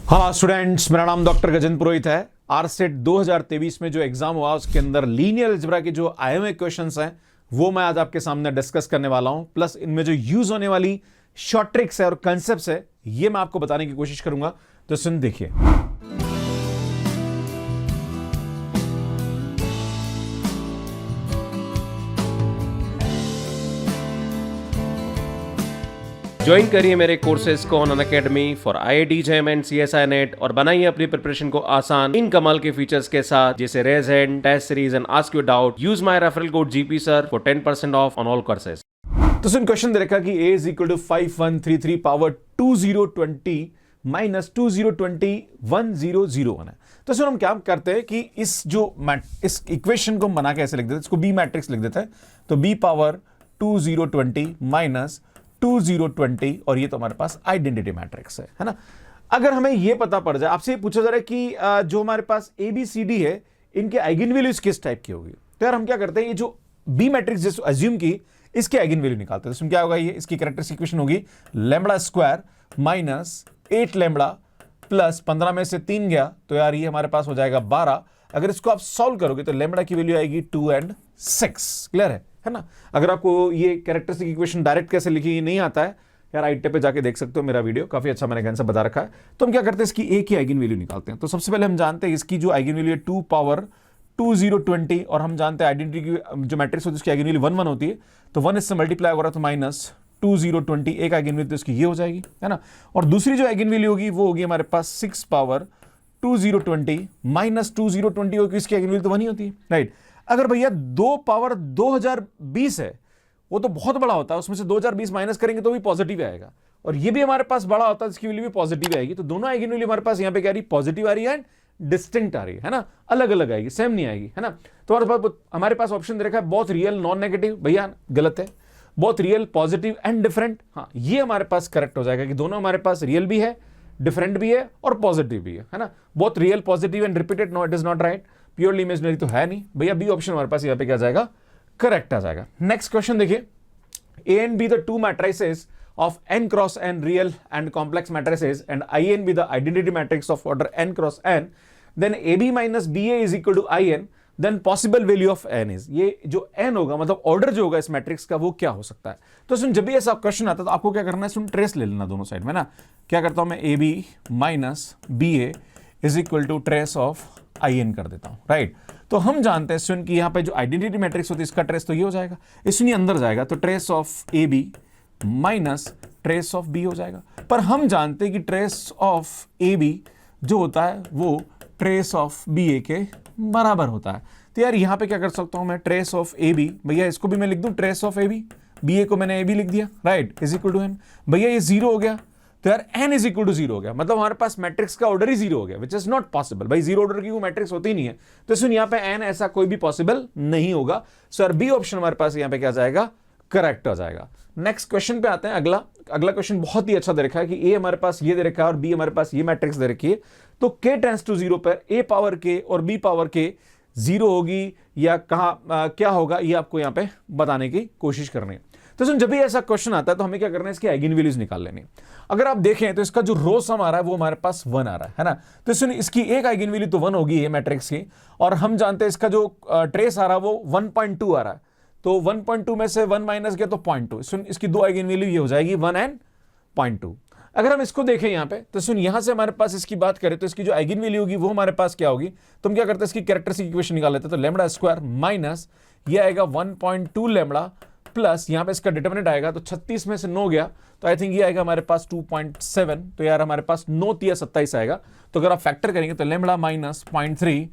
हाँ स्टूडेंट्स, मेरा नाम डॉक्टर गजेंद्र पुरोहित है। आरसेट 2023 में जो एग्जाम हुआ उसके अंदर लीनियर अलजेब्रा के जो आईएमए क्वेश्चंस हैं वो मैं आज आपके सामने डिस्कस करने वाला हूं। प्लस इनमें जो यूज होने वाली शॉर्ट ट्रिक्स है और कंसेप्ट्स है ये मैं आपको बताने की कोशिश करूंगा। तो सुन देखिए। ज्वाइन करिए मेरे कोर्सेज को on academy for IIT JEM and CSI net और बनाइए अपनी प्रिपरेशन को आसान इन कमाल के फीचर्स के साथ जैसे raise hand, test series and ask your doubt. Use my referral code GP sir for 10% off on all courses. तो सुन क्वेश्चन दे रखा कि a is equal to 5133 power 2020 minus 2020 1001 है। तो सुन हम क्या करते हैं कि इस इक्वेशन को हम बना के ऐसे लिख देते हैं, इसको बी मैट्रिक्स लिख देते हैं। तो b पावर 2020 माइनस 2020 और ये तो हमारे पास आइडेंटिटी मैट्रिक्स है ना। अगर हमें ये पता पड़ जाए, आपसे पूछा जा रहा है कि जो हमारे पास ABCD है इनके आइगन वैल्यूज किस टाइप की होगी। तो यार हम क्या करते हैं, ये जो बी मैट्रिक्स जैसे अज्यूम की इसके आइगन वैल्यू निकालते हैं। तो इसमें क्या होगा, ये इसकी कैरेक्टरिस्टिक इक्वेशन होगी lambda square minus 8 lambda plus 15 में से 3 गया तो यार ये हमारे पास हो जाएगा 12। अगर इसको आप सॉल्व करोगे तो लैम्बडा की वैल्यू आएगी 2 और 6। क्लियर है ना। अगर आपको ये कैरेक्टरिस्टिक इक्वेशन डायरेक्ट कैसे लिखी नहीं आता है यार, आईटे पे जाके देख सकते हो, मेरा वीडियो काफी अच्छा मैंने आंसर बता रखा है। तो हम क्या करते हैं, इसकी ए की आइगन वैल्यू निकालते हैं। तो सबसे पहले हम जानते हैं इसकी जो आइगन वैल्यू है 2 पावर 2020 और हम जानते हैं आइडेंटिटी की जो मैट्रिक्स होती है उसकी आइगन वैल्यू 1 1 होती है। तो 1 इससे मल्टीप्लाई होगा तो माइनस 2020 एक आइगन वैल्यू तो इसकी ये हो जाएगी, है ना। और दूसरी जो आइगन वैल्यू होगी वो होगी हमारे पास 6 पावर 2020 माइनस 2020 होगी, इसकी आइगन वैल्यू तो 1 ही होती है, राइट। अगर भैया 2 पावर 2020 है वो तो बहुत बड़ा होता है, उसमें से 2020 माइनस करेंगे तो भी पॉजिटिव आएगा, और ये भी हमारे पास बड़ा होता है इसकी वैल्यू भी पॉजिटिव आएगी। तो दोनों आइगन वैल्यू हमारे पास यहां पे क्या आ रही, पॉजिटिव आ रही है एंड डिस्टिंक्ट आ रही है ना, अलग अलग आएगी, सेम नहीं आएगी, है ना। तो हमारे पास ऑप्शन दे रखा है बोथ रियल नॉन नेगेटिव, भैया गलत है। Both real positive and different, हाँ ये हमारे पास करेक्ट हो जाएगा कि दोनों हमारे पास रियल भी है, डिफरेंट भी है और पॉजिटिव भी है ना। Both real positive and repeated, no it is not right. Purely imaginary तो है नहीं भैया, बी ऑप्शन हमारे पास यहाँ पे क्या जाएगा, करेक्ट आ जाएगा। नेक्स्ट क्वेश्चन देखिए, A and B the two matrices of n cross n real and complex matrices and In be the identity matrix of order n cross n, then AB minus BA is equal to In, then possible value of n is, ये जो n होगा मतलब order जो होगा इस matrix का वो क्या हो सकता है। तो सुन जब भी ऐसा क्वेश्चन आता है तो आपको क्या करना है, सुन ट्रेस ले लेना दोनों साइड में ना। क्या करता हूं मैं, AB minus BA is equal to trace of In कर देता हूं, राइट। तो हम जानते हैं सुन कि यहां पे जो आइडेंटिटी मैट्रिक्स होती है इसका ट्रेस तो ये हो जाएगा, इसमें अंदर जाएगा तो trace of AB minus trace of B हो जाएगा। पर हम जानते हैं कि ट्रेस ऑफ AB जो होता है वो ट्रेस ऑफ BA के बराबर होता है। तो यार यहां पे क्या कर सकता हूं मैं, ट्रेस ऑफ AB, भैया इसको भी मैं लिख दूं ट्रेस ऑफ AB, BA को मैंने AB लिख दिया, right, is equal to n। भैया ये 0 हो गया तो यार n इज इक्वल टू 0 हो गया, मतलब हमारे पास मैट्रिक्स का ऑर्डर ही 0 हो गया, विच इज नॉट पॉसिबल। भाई 0 ऑर्डर की कोई मैट्रिक्स होती ही नहीं है, तो सुन यहाँ पे n ऐसा कोई भी पॉसिबल नहीं होगा। सर बी ऑप्शन हमारे पास यहाँ पे क्या जाएगा, करेक्ट हो जाएगा। नेक्स्ट क्वेश्चन पे आते हैं। अगला क्वेश्चन बहुत ही अच्छा दे रखा है कि a हमारे पास ये दे रखा है और b हमारे पास ये मैट्रिक्स दे रखी है। तो k टेंड्स टू 0 पर a पावर k और b पावर k 0 होगी या कहां क्या होगा, ये आपको यहाँ पे बताने की कोशिश करनी है। तो सुन जब भी ऐसा क्वेश्चन आता है तो हमें क्या करना है, इसकी आइगन वैल्यूज निकाल लेनी। अगर आप देखें तो इसका जो रो सम आ रहा है वो हमारे पास 1 आ रहा है ना। तो सुन इसकी एक आइगन वैल्यू तो 1 होगी ये मैट्रिक्स की, और हम जानते हैं इसका जो ट्रेस आ रहा है वो 1.2 आ रहा है। तो 1.2 में से 1 माइनस गया तो 0.2। सुन इसकी दो आइगन वैल्यू ये हो जाएगी 1 एंड 0.2। अगर हम इसको देखें यहाँ पे तो सुन यहां से हमारे पास इसकी बात करें तो इसकी जो आइगन वैल्यू होगी वो हमारे पास क्या होगी, तो हम क्या करते हैं इसकी कैरेक्टरिस्टिक इक्वेशन निकाल लेते हैं। तो लैम्बडा स्क्वायर माइनस ये आएगा 1.2 लैम्बडा प्लस यहां पे इसका डिटरमिनेंट आएगा तो 36 में से 9 गया तो आई थिंक ये आएगा हमारे पास 2.7। तो यार हमारे पास 9 3 27 आएगा। तो अगर आप फैक्टर करेंगे तो lambda minus 0.3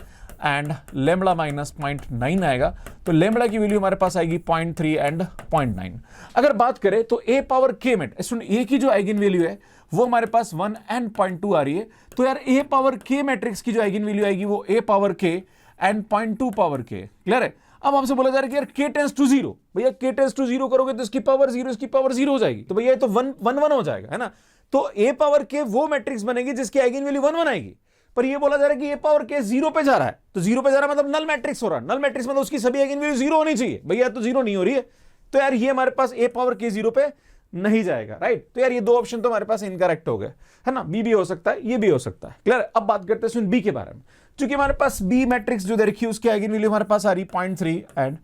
and lambda minus 0.9 आएगा। तो लैम्बडा की वैल्यू हमारे पास आएगी 0.3 एंड 0.9। अगर बात करें तो a पावर k में a की जो आइगन वैल्यू है वो हमारे पास 1 एंड 0.2 आ रही है। तो यार a पावर k मैट्रिक्स की जो आइगन वैल्यू आएगी वो a power k and 0.2 power k। Clear है। अब आपसे बोला जा रहा है कि यार k टेंड्स टू 0, भैया k टेंड्स टू 0 करोगे तो इसकी पावर 0 इसकी पावर 0 हो जाएगी, तो भैया ये तो 1 1 1 हो जाएगा, है ना। तो a पावर k वो मैट्रिक्स बनेगी जिसकी आइगन वैल्यू 1 1 आएगी। पर ये बोला जा रहा है कि a पावर k 0 पे जा रहा है, तो 0 पे जा रहा है मतलब नल मैट्रिक्स हो रहा है। नल मैट्रिक्स मतलब उसकी सभी आइगन वैल्यू 0 होनी चाहिए, भैया तो 0 नहीं हो रही है। तो यार ये हमारे पास a पावर k 0 पे नहीं जाएगा, राइट। तो यार ये दो ऑप्शन तो हमारे पास इनकरेक्ट हो गए, है ना। बी भी हो सकता है, ये भी हो सकता है, क्लियर। अब बात करते हैं बी के बारे में। चूंकि हमारे पास बी मैट्रिक्स जो दे रखी है उसकी आइगन वैल्यू हमारे पास आ रही 0.3 एंड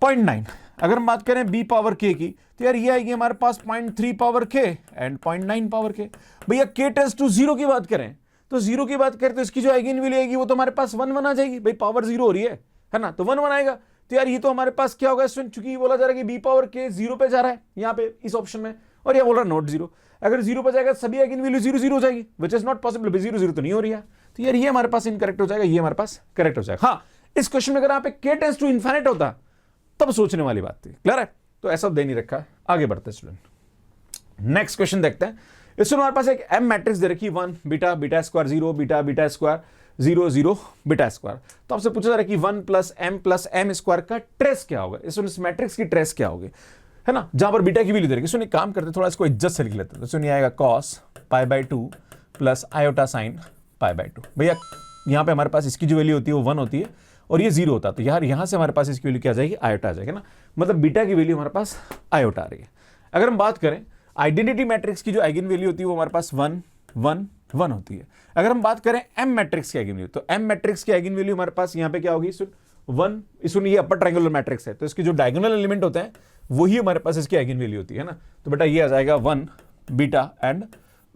0.9। अगर हम बात करें बी पावर के की, तो यार ये आएगी हमारे पास 0.3 पावर के एंड 0.9 पावर के। भैया के टेंड्स टू 0 की बात करें, तो 0 की बात करें तो इसकी जो आइगन वैल्यू आएगी वो तो हमारे पास 1 1 आ जाएगी। भाई पावर 0 हो रही है ना, तो 1 1 आएगा। तो यार ये तो हमारे पास क्या होगा स्टूडेंट, चूंकि बोला जा रहा है कि बी पावर के 0 पे जा रहा है यहाँ पे इस ऑप्शन में, और ये बोल रहा है नॉट 0। अगर 0 पे जाएगा सभी आइगन वैल्यू 0 0 हो जाएगी, विच इज नॉट पॉसिबल। 0 0 तो नहीं हो रही है, तो यार ये हमारे पास इनकरेक्ट हो जाएगा, ये हमारे पास करेक्ट हो जाएगा। हाँ, इस क्वेश्चन में अगर यहाँ पे के टेंड्स टू इनफिनिट होता तब सोचने वाली बात थी, क्लियर है। तो ऐसा दे नहीं रखा है। आगे बढ़ते हैं स्टूडेंट, नेक्स्ट क्वेश्चन देखते हैं। इसमें हमारे पास एक एम मैट्रिक्स दे रखी 1 beta beta square 0 beta beta square 0 0 beta square. तो आपसे पूछा जा रहा है कि 1 प्लस एम स्क्वायर का ट्रेस क्या होगा, इस मैट्रिक्स की ट्रेस क्या होगी, है ना, जहां पर बीटा की वैल्यू दे रखी। सुनिए काम करते थोड़ा इसको इज्जत से लिख लेते हैं। तो सुनिए आएगा cos π/2 प्लस आयोटा साइन π/2। भैया यहाँ पे हमारे पास इसकी जो वैल्यू होती है वो 1 होती है और ये 0 होता है, तो यार यहाँ से हमारे पास इसकी वैल्यू क्या आ जाएगी, आयोटा आ जाएगा ना, मतलब बीटा की वैल्यू हमारे पास आयोटा आ रही है। अगर हम बात करें आइडेंटिटी मैट्रिक्स की जो आइगन वैल्यू होती है वो हमारे पास 1 1 1 होती है। अगर हम बात करें एम मैट्रिक्स की आइगन वैल्यू, तो एम मैट्रिक्स की आइगन वैल्यू हमारे पास यहाँ पे क्या होगी, 1। इसमें ये अपर ट्रायंगुलर मैट्रिक्स है, तो इसके जो डायगोनल एलिमेंट होते हैं वही हमारे पास इसकी आइगन वैल्यू होती है ना। तो बेटा ये आ जाएगा 1 बीटा एंड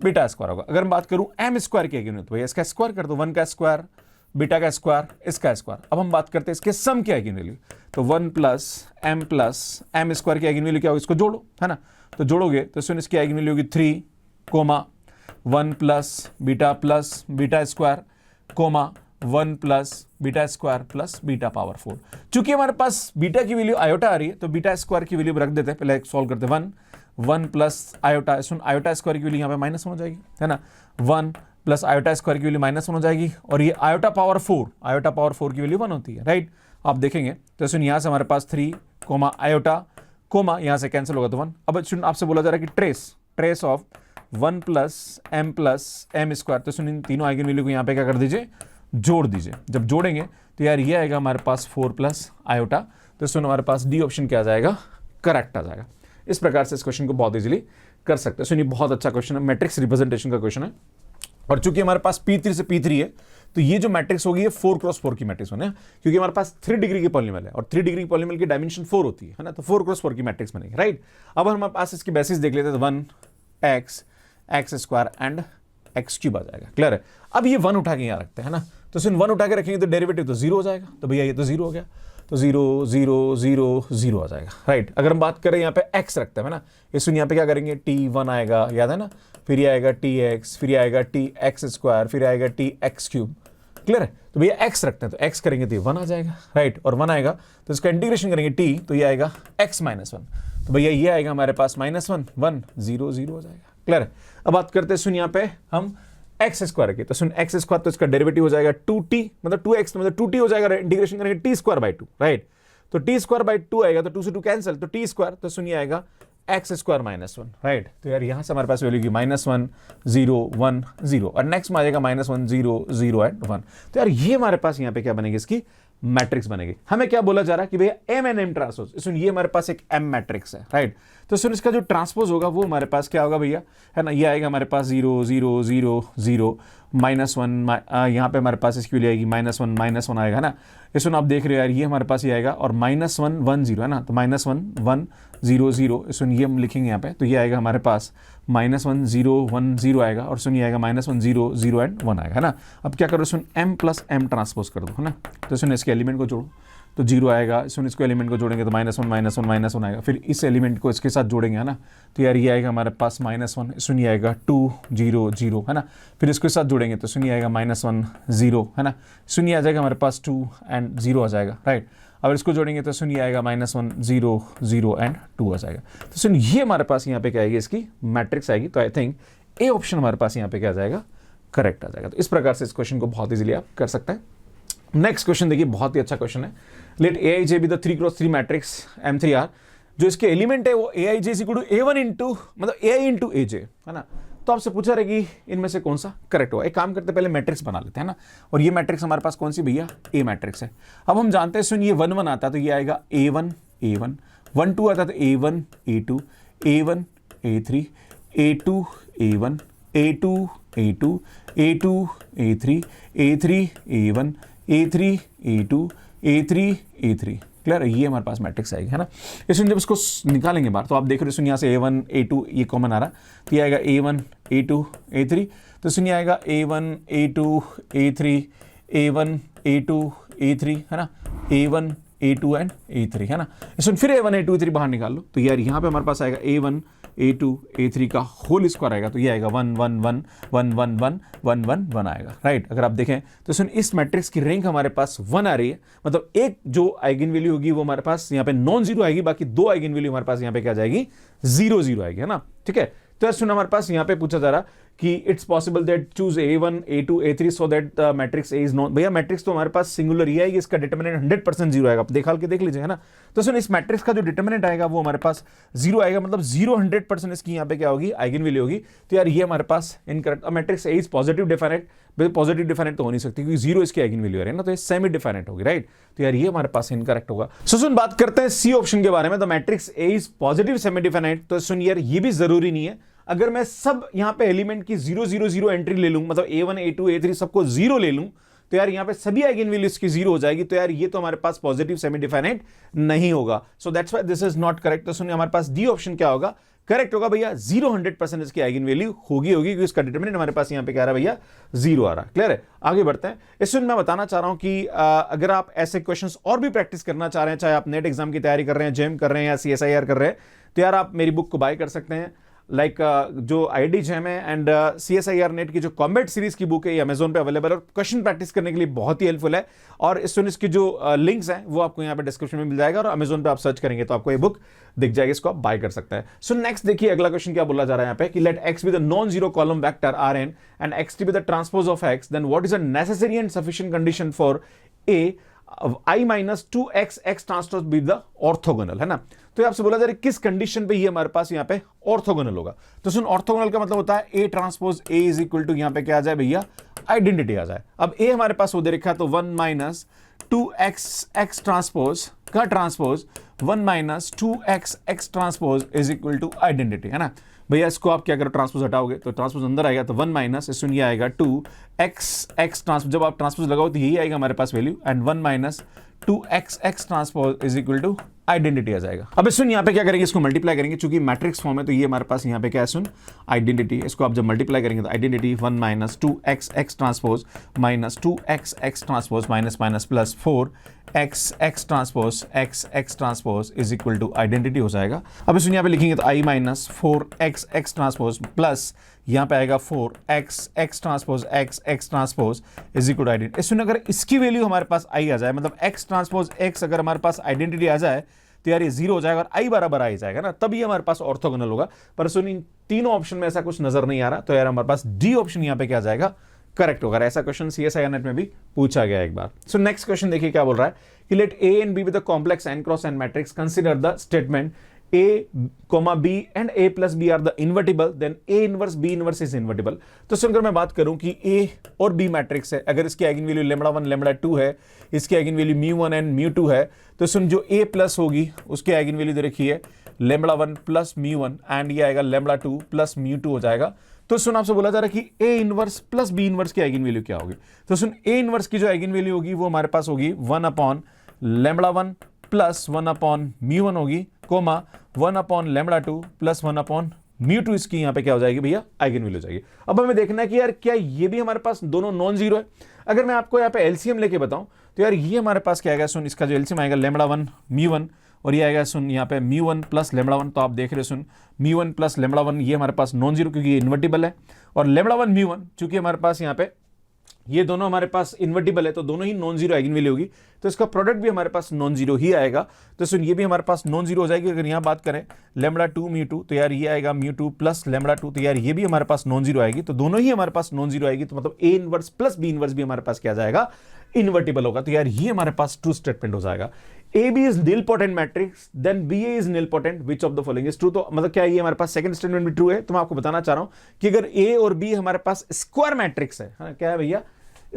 बीटा स्क्वायर होगा। अगर मैं बात करूं एम स्क्वायर की आइगन वैल्यू, तो भैया इसका स्क्वायर कर दो, 1 का स्क्वायर बीटा का स्क्वायर इसका स्क्वायर। अब हम बात करते हैं इसके सम की आइगन वैल्यू, तो 1 प्लस एम स्क्वायर की आइगन वैल्यू क्या होगी, इसको जोड़ो, है ना। तो जोड़ोगे तो इसमें इसकी आइगन वैल्यू होगी 3 comma 1 plus beta square comma 1 plus beta square plus beta power 4। चूंकि हमारे पास बीटा की वैल्यू आयोटा आ रही है तो बीटा स्क्वायर की वैल्यू रख देते हैं, पहले सॉल्व करते हैं। 1 प्लस आयोटा, आयोटा स्क्वायर की वैल्यू यहाँ पे -1 हो जाएगी, है ना। 1 प्लस आयोटा स्क्वायर की वैल्यू -1 हो जाएगी, और ये आयोटा पावर 4 की वैल्यू 1 होती है, राइट। आप देखेंगे तो सुन यहाँ से हमारे पास 3 कोमा आयोटा कोमा यहाँ से कैंसिल होगा तो 1। अब सुन आपसे बोला जा रहा है कि trace of 1 plus M square, तो सुन इन तीनों आइगन वैल्यू को यहाँ पे क्या कर दीजिए, जोड़ दीजिए। जब जोड़ेंगे तो यार ये आएगा हमारे पास 4 प्लस आयोटा, तो सुन हमारे पास डी ऑप्शन क्या आ जाएगा, करेक्ट आ जाएगा। इस प्रकार से इस क्वेश्चन को बहुत इजीली कर सकते हैं। सुनिए बहुत अच्छा क्वेश्चन है, मैट्रिक्स रिप्रेजेंटेशन का क्वेश्चन है, और चूंकि हमारे पास P3 से P3 है तो ये जो मैट्रिक्स होगी ये 4x4 की मैट्रिक्स बनेगा, क्योंकि हमारे पास 3 डिग्री के पॉलिनोमियल है और 3 डिग्री पॉलिनोमियल की डायमेंशन 4 होती है ना, तो 4x4 की मैट्रिक्स बनेगी, राइट। अब हमारे पास इसकी बेसिस देख लेते हैं, तो 1x square and x cube आ जाएगा, क्लियर है। अब ये 1 उठा के यहाँ रखते हैं ना, तो सिर्फ 1 उठा के रखेंगे तो डेरिवेटिव तो 0 हो जाएगा, तो भैया ये तो 0 हो गया, तो 0 0 0 0 आ जाएगा, राइट। अगर हम बात करें यहाँ पे x रखते हैं ना, इसमें यहाँ पे क्या करेंगे, t1 आएगा, याद है ना, फिर ये आएगा tx, फिर ये आएगा tx स्क्वायर, फिर आएगा tx क्यूब, क्लियर है। तो भैया x रखते हैं तो x करेंगे तो ये 1 आ जाएगा, राइट, और 1 आएगा तो इसका इंटीग्रेशन करेंगे t, तो ये आएगा x -1, तो भैया ये आएगा हमारे पास -1 1 0 0 हो जाएगा, क्लियर है। अब बात करते हैं सुन यहाँ पे हम एक्स स्क्वायर की, तो सुन एक्स स्क्वायर तो इसका डेरिवेटिव हो जाएगा 2t, मतलब 2x मतलब 2t हो जाएगा, इंटीग्रेशन करेंगे t²/2, राइट। तो t²/2 आएगा तो 2 से 2 कैंसिल, तो t स्क्वायर तो सुनिए आएगा x स्क्वायर -1, राइट। तो यार यहां से हमारे पास वैल्यू की -1 0 1 0, और नेक्स्ट में आ जाएगा -1 0 0 एंड 1। तो यार ये हमारे पास यहाँ पे क्या बनेगी, इसकी मैट्रिक्स बनेगी। हमें क्या बोला जा रहा है कि भैया एम एन एम ट्रांसपोज, सुन ये हमारे पास एक एम मैट्रिक्स है, राइट। तो सुन इसका जो ट्रांसपोज होगा वो हमारे पास क्या होगा भैया, है ना, ये आएगा हमारे पास 0 0 0 0 -1, यहाँ पे हमारे पास इसकी वैल्यू आएगी -1 -1 आएगा ना। इसमें आप देख रहे हो यार ये हमारे पास ये आएगा, और -1 1 0 है ना, तो -1 1 0 0, इसमें ये हम लिखेंगे यहाँ पे, तो ये आएगा हमारे पास -1 0 1 0 आएगा, और सुन ये आएगा -1 0 0 एंड 1 आएगा, है ना। अब क्या करो, सुन m प्लस m ट्रांसपोज कर दो, है ना, तो सुन इसके एलिमेंट को जोड़ो तो 0 आएगा, सुन इसको एलिमेंट को जोड़ेंगे तो -1 -1 आएगा, फिर इस एलिमेंट को इसके साथ जोड़ेंगे, है ना, तो यार ये आएगा हमारे पास -1, सुन ये आएगा 2 0 0, है ना, फिर इसके साथ जोड़ेंगे तो सुन ये आएगा -1 0, है ना, सुन ये आ जाएगा हमारे पास 2 एंड 0 आ जाएगा, राइट। अब इसको जोड़ेंगे तो सुन ये आएगा -1 0 0 एंड 2 आ जाएगा, तो सुन ये हमारे पास यहाँ पे क्या आएगी, इसकी मैट्रिक्स आएगी। तो आई थिंक ए ऑप्शन हमारे पास यहाँ पे क्या आ जाएगा, करेक्ट आ जाएगा। तो इस प्रकार से इस क्वेश्चन को बहुत इजीली आप कर सकते हैं। नेक्स्ट क्वेश्चन देखिए, बहुत ही अच्छा क्वेश्चन है। Let AIJ be the 3x3 matrix M3R, जो इसके एलिमेंट है वो AIJ is equal to A1 into मतलब AI इंटू AJ, है ना। तो आपसे पूछा रहेगी इनमें से कौन सा करेक्ट होगा। एक काम करते पहले मैट्रिक्स बना लेते हैं ना, और ये मैट्रिक्स हमारे पास कौन सी भैया, A मैट्रिक्स है। अब हम जानते हैं सुन ये 1 1 आता है तो ये आएगा A1 1 2 आता है तो A1 A2 A1 A3, A2, A1, A2, A2, A2, A3, A3, A1, A3, A2, A3, A3। Clear है, ये हमारे पास मैट्रिक्स आएगी, है ना। इसमें जब इसको निकालेंगे बाहर तो आप देख रहे हो, सुनिए यहाँ से A1, A2 ये कॉमन आ रहा, तो ये आएगा A1, A2, A3, तो सुनिए आएगा A1, A2, A3, A1, A2, A3, है ना, A1, A2 एंड A3, है ना। इसमें फिर A1, A2, A3 बाहर निकाल लो, तो यार यहाँ पे हमारे पास आएगा A1, A2, A3 का होल स्क्वायर आएगा, तो ये आएगा 1 1 1 1 1 1 1 1 1 आएगा, राइट। अगर आप देखें तो सुन इस मैट्रिक्स की रैंक हमारे पास 1 आ रही है, मतलब एक जो आइगन वैल्यू होगी वो हमारे पास यहाँ पे नॉन जीरो आएगी, बाकी दो आइगन वैल्यू हमारे पास यहाँ पे क्या जाएगी, 0 0 आएगी, है ना। ठीक है, तो सुन हमारे पास यहाँ पे पूछा जा रहा कि it's possible that choose A1, A2, A3 so that matrix A is non. भैया मैट्रिक्स तो हमारे पास सिंगुलर ही आएगी, इसका डिटरमिनेंट 100% 0 आएगा, आप देख के देख लीजिए, है ना। तो सुन इस मैट्रिक्स का जो डिटरमिनेंट आएगा वो हमारे पास 0 आएगा, मतलब 0 100% इसकी यहाँ पे क्या होगी, आइगन वैल्यू होगी। तो यार ये हमारे पास incorrect. Matrix A is positive definite, positive definite तो हो नहीं सकती क्योंकि 0 इसकी आइगन वैल्यू है ना, तो ये सेमी डिफाइनेट होगी, राइट। तो यार ये हमारे पास इनकरेक्ट होगा। सो सुन बात करते हैं सी ऑप्शन के बारे में, तो matrix A is positive semi definite. तो सुन यार ये भी जरूरी नहीं है, अगर मैं सब यहां पे एलिमेंट की 0 0 0 एंट्री ले लूं, मतलब A1, A2, A3 सबको 0 ले लूं, तो यार यहां पे सभी आइगन वैल्यूज की 0 हो जाएगी, तो यार ये तो हमारे पास पॉजिटिव सेमी डिफाइनेट नहीं होगा। So that's why this is not correct. तो सुनिए हमारे पास डी ऑप्शन क्या होगा, करेक्ट होगा भैया, 0 100% इसकी आइगन वैल्यू होगी क्योंकि इसका डिटरमिनेंट हमारे पास यहां पे क्या आ रहा है भैया, 0 आ रहा है। क्लियर है, आगे बढ़ते हैं। इसमें मैं बताना चाह रहा हूं कि अगर आप ऐसे क्वेश्चंस और भी प्रैक्टिस करना चाह रहे हैं, चाहे आप नेट एग्जाम की तैयारी कर रहे हैं, जेम कर रहे हैं या CSIR कर रहे हैं, तो यार आप मेरी बुक को बाय कर सकते हैं। लाइक जो IIT JEM है एंड CSIR नेट की जो कॉम्बैट सीरीज की बुक है, ये अमेजोन पे अवेलेबल है और क्वेश्चन प्रैक्टिस करने के लिए बहुत ही हेल्पफुल है। और इसकी जो लिंक्स हैं वो आपको यहाँ पे डिस्क्रिप्शन में मिल जाएगा, और अमेजोन पे आप सर्च करेंगे तो आपको ये बुक दिख जाएगी, इसको आप बाय कर सकते हैं। सो नेक्स्ट देखिए अगला क्वेश्चन क्या बोला जा रहा है यहाँ पे कि let x be the non zero column vector Rn and xt be the transpose of x, then what is the necessary and sufficient condition for a I minus 2x x transpose be the orthogonal, है ना। तो आपसे बोला जा रहा है किस condition पे ये हमारे पास यहाँ पे ऑर्थोगोनल होगा। तो सुन ऑर्थोगोनल का मतलब होता है a transpose a is equal to यहाँ पे क्या आ जाए भैया, आइडेंटिटी आ जाए। अब a हमारे पास वो दे रखा है, तो 1 माइनस 2x x ट्रांसपोज का transpose 1 minus 2x x transpose is equal to identity, है ना। भैया इसको आप क्या करो, ट्रांसपोज हटाओगे तो ट्रांसपोज अंदर आएगा, तो 1 माइनस इसमें ये आएगा 2x x ट्रांसपोज, जब आप ट्रांसपोज लगाओ तो यही आएगा हमारे पास value, and 1 minus 2x x transpose is equal to identity आ जाएगा। अब सुन यहाँ पे क्या करेंगे, इसको मल्टीप्लाई करेंगे, चूंकि मैट्रिक्स फॉर्म है तो ये हमारे पास यहाँ पे क्या है, सुन आइडेंटिटी। इसको आप जब मल्टीप्लाई करेंगे तो identity 1 minus 2x x transpose minus 2x x transpose minus minus plus 4x x transpose x transpose is equal to identity हो जाएगा। अब सुन यहाँ पे लिखेंगे तो i minus 4x x transpose plus यहाँ पे आएगा 4x x transpose x transpose is equal to identity. सुन अगर इसकी वैल्यू हमारे पास i आ जाए, मतलब x ट्रांसपोज x अगर हमारे पास आइडेंटिटी आ जाए तो यार ये 0 हो जाएगा और i बराबर आ जाएगा ना, तभी हमारे पास ऑर्थोगोनल होगा। पर सुन इन तीनों ऑप्शन में ऐसा कुछ नजर नहीं आ रहा, तो यार हमारे पास डी ऑप्शन यहाँ पे क्या जाएगा, करेक्ट होगा। ऐसा क्वेश्चन CSIR नेट में भी पूछा गया एक बार। सो नेक्स्ट क्वेश्चन देखिए क्या बोल रहा है कि let a and b with the complex n cross n matrix, consider the statement a, b and a plus b are the invertible, then a inverse b inverse is invertible. तो सुनकर मैं बात करूं कि a और b matrix है, अगर इसकी आइगन वैल्यू λ1 λ2 है, इसकी आइगन वैल्यू μ1 एंड μ2 है, तो सुन जो a प्लस होगी उसकी आइगन वैल्यू दे रखी है λ1 प्लस μ1 एंड ये आएगा λ2 प्लस μ2 हो जाएगा। तो सुन आपसे बोला जा रहा है कि a inverse plus b inverse की आइगन वैल्यू क्या होगी। तो सुन a इनवर्स की जो आइगन वैल्यू होगी वो हमारे पास होगी 1 अपॉन λ1 प्लस 1 अपॉन μ1 होगी, कोमा 1 अपॉन λ2 प्लस 1 अपॉन μ2 इसकी यहाँ पे क्या हो जाएगी भैया, आइगन वैल्यू हो जाएगी। अब हमें देखना है कि यार क्या ये भी हमारे पास दोनों नॉन जीरो है। अगर मैं आपको यहाँ पे एलसीएम लेके बताऊं तो यार ये हमारे पास क्या आएगा, सुन इसका जो एलसीएम आएगा λ1 μ1 और ये आएगा सुन यहाँ पे μ1 प्लस λ1। तो आप देख रहे हो सुन μ1 प्लस λ1 ये हमारे पास नॉन जीरो क्योंकि ये इन्वर्टिबल है, और λ1 μ1 चूंकि हमारे पास यहाँ पे ये दोनों हमारे पास इन्वर्टिबल है तो दोनों ही नॉन जीरो आइगन वैल्यू होगी, तो इसका प्रोडक्ट भी हमारे पास नॉन जीरो ही आएगा। तो सुन ये भी हमारे पास नॉन जीरो हो जाएगी। अगर यहाँ बात करें λ2 μ2 तो यार ये आएगा μ2 प्लस λ2, तो यार ये भी हमारे पास नॉन जीरो आएगी, तो दोनों ही हमारे पास नॉन जीरो आएगी, तो मतलब a inverse plus b inverse भी हमारे पास क्या जाएगा, इन्वर्टिबल होगा। तो यार ये हमारे पास ट्रू स्टेटमेंट हो जाएगा। AB is nilpotent matrix, then BA is nilpotent, which of the following is true। तो मतलब क्या ये हमारे पास सेकंड स्टेटमेंट भी ट्रू है। तो मैं आपको बताना चाह रहा हूं कि अगर A और B हमारे पास स्क्वायर मैट्रिक्स है, क्या है भैया,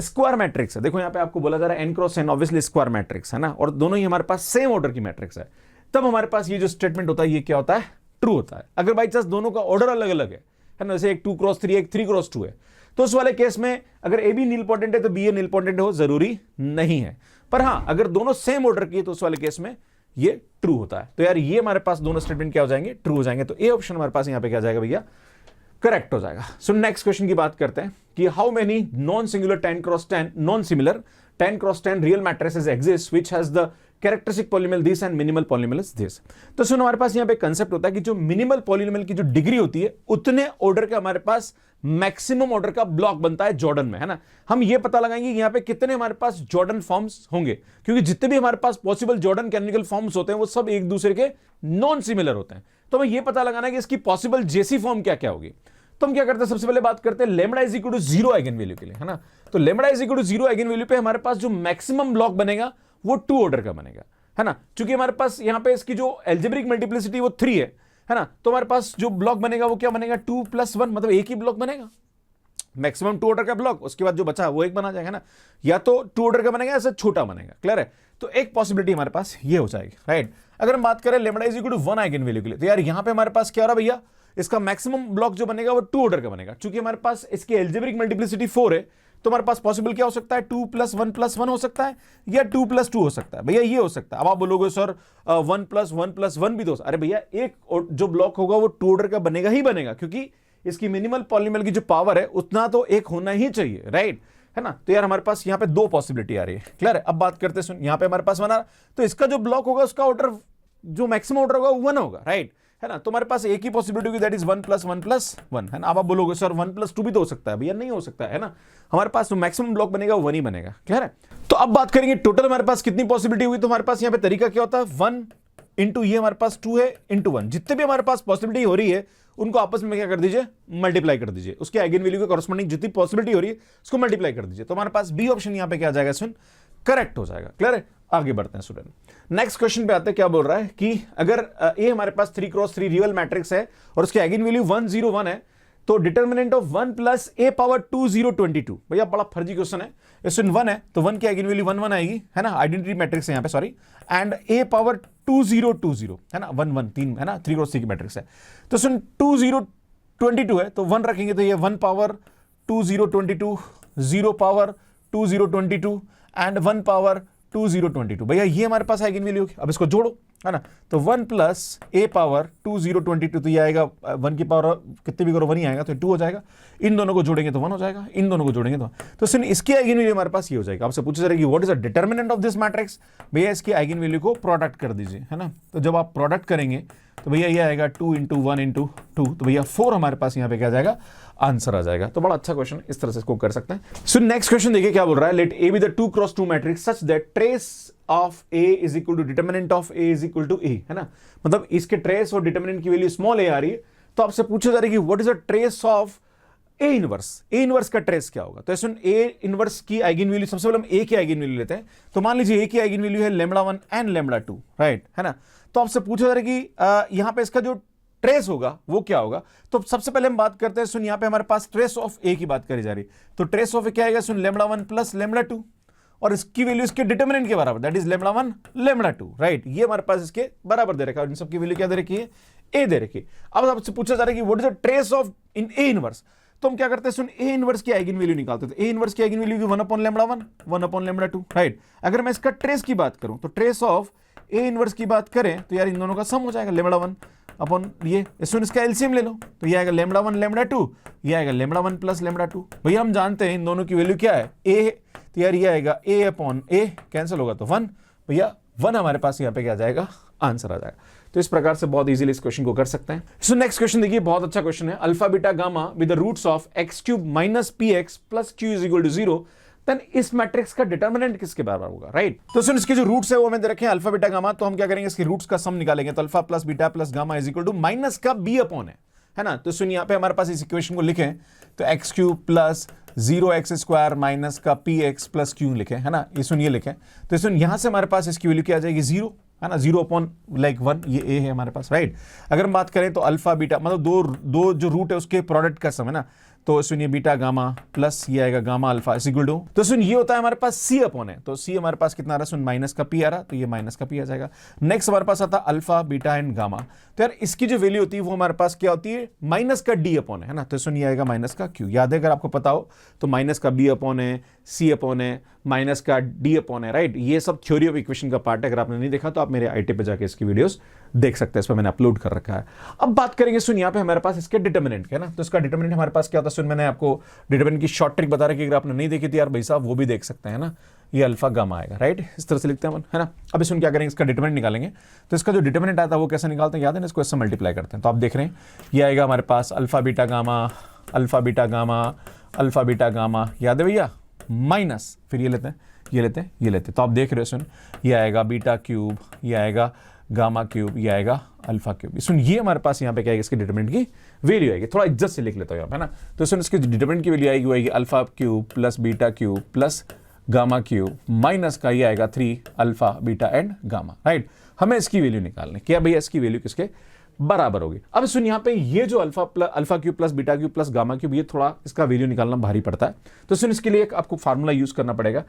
स्क्वायर मैट्रिक्स है। देखो यहाँ पे आपको बोला जा रहा है n cross n obviously square matrix है ना, और दोनों ही हमारे पास सेम ऑर्डर की मैट्रिक्स है, तब हमारे पास ये जो स्टेटमेंट होता है ये क्या होता है, ट्रू होता है। अगर बाई चांस दोनों का ऑर्डर अलग अलग है ना, जैसे एक 2x3 एक 3x2 है, तो उस वाले केस में अगर ए बी नीलपोटेंट है तो बी ए नीलपोटेंट हो जरूरी नहीं है। पर हां, अगर दोनों सेम ऑर्डर की है तो उस वाले केस में ये ट्रू होता है। तो यार ये हमारे पास दोनों स्टेटमेंट क्या हो जाएंगे, ट्रू हो जाएंगे। तो ए ऑप्शन हमारे पास यहां पे क्या जाएगा भैया, करेक्ट हो जाएगा। सो नेक्स्ट क्वेश्चन की बात करते हैं कि how many non singular 10x10 non similar 10x10 real matrices exist which has the characteristic polynomial this and minimal polynomial this. तो सुनो, हमारे पास यहां पे कंसेप्ट होता है कि जो मिनिमल पॉलिनोमियल की जो डिग्री होती है उतने ऑर्डर का हमारे पास मैक्सिमम ऑर्डर का ब्लॉक बनता है जॉर्डन में, है ना। हम ये पता लगाएंगे यहां पे कितने हमारे पास जॉर्डन फॉर्म्स होंगे, क्योंकि जितने भी हमारे पास पॉसिबल जॉर्डन कैनोनिकल फॉर्म्स होते हैं वो सब एक दूसरे के नॉन सिमिलर होते हैं। तो हमें यह पता लगाना है कि इसकी पॉसिबल जेसी फॉर्म क्या क्या होगी। तो हम क्या करते हैं, सबसे पहले बात करते हैं lambda is equal to 0 eigen value के लिए, है ना। तो lambda is equal to 0 eigen value पे हमारे पास जो मैक्सिमम ब्लॉक बनेगा वो 2 ऑर्डर का बनेगा, है ना। क्योंकि हमारे पास यहां पे इसकी जो एल्जेब्रिक मल्टीप्लिसिटी वो 3 है ना। तो हमारे पास जो ब्लॉक बनेगा वो क्या बनेगा, 2 + 1, मतलब एक ही ब्लॉक बनेगा, मैक्सिमम 2 ऑर्डर का ब्लॉक। उसके बाद जो बचा वो एक बना जाएगा ना, या तो 2 ऑर्डर का बनेगा या छोटा बनेगा। क्लियर है। तो एक पॉसिबिलिटी हमारे पास ये हो जाएगी, राइट। अगर हम बात करें lambda is equal to 1 eigen value के लिए, तो यार यहां पे हमारे पास क्या हो रहा है भैया, इसका मैक्सिमम ब्लॉक जो बनेगा वो 2 ऑर्डर का बनेगा। क्योंकि हमारे पास इसकी एल्जेब्रिक मल्टीप्लिसिटी 4 है, तो हमारे पास पॉसिबल क्या हो सकता है, 2 + 1 + 1 हो सकता है, या 2 + 2 हो सकता है। भैया ये हो सकता है। अब आप बोलोगे सर 1 + 1 + 1 भी तो, अरे भैया एक जो ब्लॉक होगा वो 2 ऑर्डर का बनेगा ही बनेगा, क्योंकि इसकी मिनिमल पॉलिनोमियल की जो पावर है उतना तो एक होना ही चाहिए, राइट, है ना। तो यार हमारे पास यहाँ पे 2 पॉसिबिलिटी आ रही है। क्लियर है। अब बात करते हैं, सुन, यहाँ पे हमारे पास बना, तो इसका जो ब्लॉक होगा उसका ऑर्डर जो मैक्सिमम ऑर्डर होगा वो 1 होगा, राइट, है ना। तो हमारे पास एक ही पॉसिबिलिटी होगी, दैट इज 1 + 1 + 1, है ना। अब आप बोलोगे सर 1 + 2 भी तो हो सकता है, भैया नहीं हो सकता है ना। हमारे पास जो मैक्सिमम ब्लॉक बनेगा वो 1 ही बनेगा। क्लियर है। तो अब बात करेंगे टोटल हमारे पास कितनी पॉसिबिलिटी हुई। तो हमारे पास यहाँ पे तरीका क्या होता है, 1 × ये हमारे पास 2 है × 1, जितने भी हमारे पास पॉसिबिलिटी हो रही है उनको आपस में क्या कर दीजिए, मल्टीप्लाई कर दीजिए। उसके आइगन वैल्यू के कॉरस्पॉन्डिंग जितनी पॉसिबिलिटी हो रही है उसको मल्टीप्लाई कर दीजिए। तो हमारे पास बी ऑप्शन यहाँ पे क्या आ जाएगा, सुन, करेक्ट हो जाएगा। क्लियर है। आगे बढ़ते हैं स्टूडेंट। नेक्स्ट क्वेश्चन पे आते हैं, क्या बोल रहा है कि अगर ए हमारे पास 3x3 रियल मैट्रिक्स है और उसके आइगन वैल्यू 1 0 1 है, तो डिटर्मिनेंट ऑफ 1 + a⁻2 0 22। भैया बड़ा फर्जी क्वेश्चन है। इसमें 1 है तो 1 की आइगन वैल्यू 1 1 आएगी, है ना। आइडेंटिटी मैट्रिक्स है यहाँ पे, सॉरी, एंड a⁻2 0 2 0, है ना, 1 1 3, है ना, 3x3 की मैट्रिक्स है। तो सुन 2 0 22 है तो 1 रखेंगे तो ये 1⁻2 0 22, 0⁻2 0 22 एंड 1⁻2 0 22। भैया ये हमारे पास आइगन वैल्यू होगी। अब इसको जोड़ो, है ना। तो 1 + a⁻2 0 22, तो ये आएगा 1 की पावर कितने भी करो 1 ही आएगा, तो 2 हो जाएगा। इन दोनों को जोड़ेंगे तो 1 हो जाएगा, इन दोनों को जोड़ेंगे तो सुन इसकी आइगन वैल्यू हमारे पास ये हो जाएगा। आपसे पूछा जाएगा what is the determinant of this matrix. भैया इसकी आइगन वैल्यू को प्रोडक्ट कर दीजिए, है ना। तो जब आप प्रोडक्ट करेंगे तो भैया ये आएगा 2 × 1 × 2, तो भैया 4 हमारे पास यहाँ पे क्या जाएगा, आंसर आ जाएगा। तो बड़ा अच्छा क्वेश्चन, इस तरह से इसको कर सकते हैं। सो नेक्स्ट क्वेश्चन देखिए क्या बोल रहा है, let A be the 2x2 matrix such that trace of A is equal to determinant of A is equal to A, है ना। मतलब इसके ट्रेस और डिटर्मिनेंट की वैल्यू स्मॉल ए आ रही है, तो आपसे पूछा जा रहा है कि what is the trace of A inverse का ट्रेस क्या होगा। तो इसमें ए इनवर्स की आइगन वैल्यू, सबसे पहले हम ए की आइगन वैल्यू लेते हैं। तो मान लीजिए ए की आइगन वैल्यू है λ1 एंड λ2, राइट, है ना। तो आपसे पूछा जा रहा है कि यहां पे इसका जो ट्रेस होगा वो क्या होगा। तो सबसे पहले हम बात करते हैं, सुन यहां पे हमारे पास ट्रेस ऑफ ए की बात करी जा रही, तो ट्रेस ऑफ ए क्या आएगा, सुन λ1 + λ2, और इसकी वैल्यू इसके डिटर्मिनेंट के बराबर, दैट इज λ1 λ2, राइट। ये हमारे पास इसके बराबर दे रखा है, इन सब की वैल्यू क्या दे रखी है, ए दे रखी है। अब आपसे पूछा जा रहा है कि what is the trace of in A inverse. तो हम क्या करते हैं, सुन ए इनवर्स की आइगन वैल्यू निकालते हैं। तो ए इनवर्स की आइगन वैल्यू की 1/λ1 1/λ2, राइट। अगर मैं इसका ट्रेस की बात करूं तो ट्रेस ऑफ ए इनवर्स की बात करें तो यार इन दोनों का सम हो जाएगा λ1 अपन ये, इसका एलसीएम ले लो तो ये आएगा λ1 λ2, ये आएगा λ1 + λ2। भैया हम जानते हैं इन दोनों की वैल्यू क्या है, ए, तो यार ये आएगा a/a, कैंसिल होगा तो 1, भैया 1 हमारे पास यहाँ पे क्या जाएगा, आंसर आ जाएगा। तो इस प्रकार से बहुत इजीली इस क्वेश्चन को कर सकते हैं। सो नेक्स्ट क्वेश्चन देखिए, बहुत अच्छा क्वेश्चन है। Alpha beta gamma with the roots of x³ - px + q = 0, then इस मैट्रिक्स का डिटर्मिनेंट किसके बराबर होगा, राइट। तो सुन इसके जो रूट्स है वो हमें दे रखे हैं अल्फा बीटा गामा, तो हम क्या करेंगे, इसके रूट्स का सम निकालेंगे। तो अल्फा + बीटा + गामा = माइनस का b/, है ना। तो सुन यहाँ पे हमारे पास इस इक्वेशन को लिखें तो x³ + 0x² माइनस का px + q लिखें, है ना। ये सुन ये लिखें तो सुन यहां से हमारे पास इसकी वैल्यू क्या आ जाएगी, 0, है ना, 0/1, ये a है हमारे पास, राइट। अगर हम बात करें तो अल्फा बीटा मतलब दो जो रूट है उसके प्रोडक्ट का सम, है ना। तो सुनिए बीटा गामा प्लस ये आएगा gamma alpha is equal to, तो सुन ये होता है हमारे पास सी अपॉन है, तो सी हमारे पास कितना आ रहा है सुन माइनस का पी आ रहा, तो ये माइनस का पी आ जाएगा। नेक्स्ट हमारे पास आता है अल्फा बीटा एंड गामा, तो यार इसकी जो वैल्यू होती है वो हमारे पास क्या होती है माइनस का डी अपॉन है ना, तो सुन ये आएगा माइनस का क्यू, याद है अगर आपको पता हो तो माइनस का बी अपॉन है, सी अपॉन है, माइनस का डी अपॉन है, राइट। ये सब थ्योरी ऑफ इक्वेशन का पार्ट है, अगर आपने नहीं देखा तो आप मेरे आईटी पे जाके इसकी वीडियोस देख सकते हैं, इस पर मैंने अपलोड कर रखा है। अब बात करेंगे सुन यहाँ पे हमारे पास इसके डिटर्मिनेंट के ना, तो इसका डिटर्मिनेंट हमारे पास क्या होता है सुन, मैंने आपको डिटर्मिनेंट की शॉर्ट ट्रिक बता रखी, अगर आपने नहीं देखी थी यार भाई साहब वो भी देख सकते हैं ना, ये अल्फा गामा आएगा, राइट, इस तरह से लिखते हैं है ना। अब सुन क्या करेंगे, इसका डिटर्मिनेंट निकालेंगे, तो इसका जो डिटर्मिनेंट आता है वो कैसे निकालते हैं याद है ना, इसको इससे मल्टीप्लाई करते हैं, तो आप देख रहे हैं ये आएगा हमारे पास alpha beta gamma, alpha beta gamma, alpha beta gamma, याद है भैया, माइनस फिर ये लेते हैं, ये लेते हैं, ये लेते हैं, तो आप देख रहे हो सुन ये आएगा बीटा क्यूब, ये आएगा गामा क्यूब, ये आएगा अल्फा क्यूब। सुन ये हमारे पास यहाँ पे क्या आएगा, इसकी डिटरमिनेंट की वैल्यू आएगी, थोड़ा इज्जत से लिख लेता हूँ यहाँ पे ना, तो सुन इसकी डिटरमिनेंट की वैल्यू आएगी वो आएगी alpha cube plus beta cube plus gamma cube minus का ये आएगा 3 alpha beta and gamma, right. हमें इसकी वैल्यू निकालनी, क्या भैया इसकी वैल्यू किसके बराबर होगी। अब सुन यहाँ पे ये जो alpha cube plus beta cube plus gamma cube, ये थोड़ा इसका वैल्यू निकालना भारी पड़ता है, तो सुन इसके लिए एक आपको फार्मूला यूज करना पड़ेगा,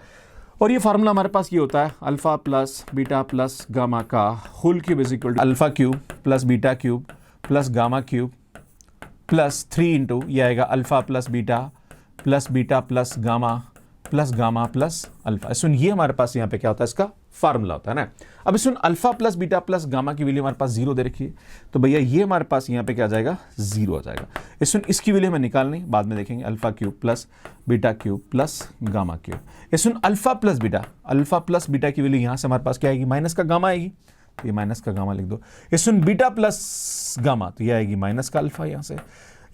और ये फार्मूला हमारे पास ये होता है alpha plus beta plus gamma का whole cube is equal to alpha cube plus beta cube plus gamma cube plus 3 into ये आएगा alpha plus beta plus gamma plus alpha. सुन ये हमारे पास यहाँ पे क्या होता है, इसका फार्मूला होता है ना। अब सुन alpha plus beta plus gamma की वैल्यू हमारे पास 0 दे रखी है, तो भैया ये हमारे पास यहाँ पे क्या आ जाएगा 0 आ जाएगा। सुन इसकी वैल्यू हमें निकालनी, बाद में देखेंगे, alpha cube plus beta cube plus gamma cube. सुन अल्फा प्लस बीटा की वैल्यू यहाँ से हमारे पास क्या आएगी, माइनस का गामा आएगी, तो ये माइनस का गामा लिख दो। सुन बीटा प्लस गामा, तो ये आएगी माइनस का अल्फा, यहाँ से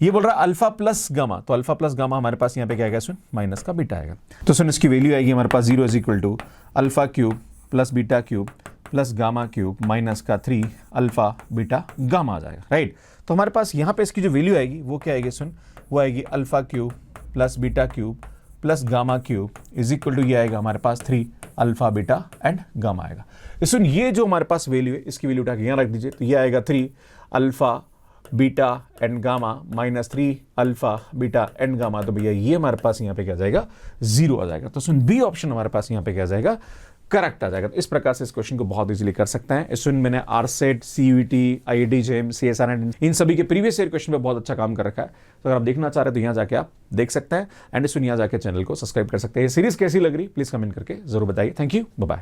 ये बोल रहा है अल्फा प्लस गामा, तो अल्फा प्लस गामा हमारे पास यहाँ पे क्या आएगा सुन माइनस का बीटा आएगा, तो सुन इसकी वैल्यू आएगी हमारे पास 0 is equal to alpha cube plus beta cube plus gamma cube minus का 3 अल्फा बीटा गामा आ जाएगा, राइट। तो हमारे पास यहाँ पे इसकी जो वैल्यू आएगी वो क्या आएगी सुन, वो आएगी alpha cube plus beta cube plus gamma cube is equal to ये आएगा हमारे पास 3 अल्फा बीटा एंड गामा आएगा। सुन ये जो हमारे पास वैल्यू है इसकी वैल्यू उठा के यहाँ रख दीजिए, तो ये आएगा 3 alpha beta and gamma minus 3 alpha beta and gamma, तो भैया ये हमारे पास यहाँ पे क्या जाएगा 0 आ जाएगा। तो सुन बी ऑप्शन हमारे पास यहाँ पे क्या जाएगा करेक्ट आ जाएगा। तो इस प्रकार से इस क्वेश्चन को बहुत इजीली कर सकते हैं। सुन मैंने आरसेट, सीयूईटी, आईआईटी जेईई, सीएसआईनेट इन सभी के प्रीवियस ईयर क्वेश्चन पे बहुत अच्छा काम कर रखा है, तो अगर आप देखना चाह रहे हैं तो यहाँ जाके आप देख सकते हैं, एंड सुन यहाँ जाके चैनल को सब्सक्राइब कर सकते हैं। ये सीरीज कैसी लग रही प्लीज कमेंट करके जरूर बताइए। Thank you, bye bye.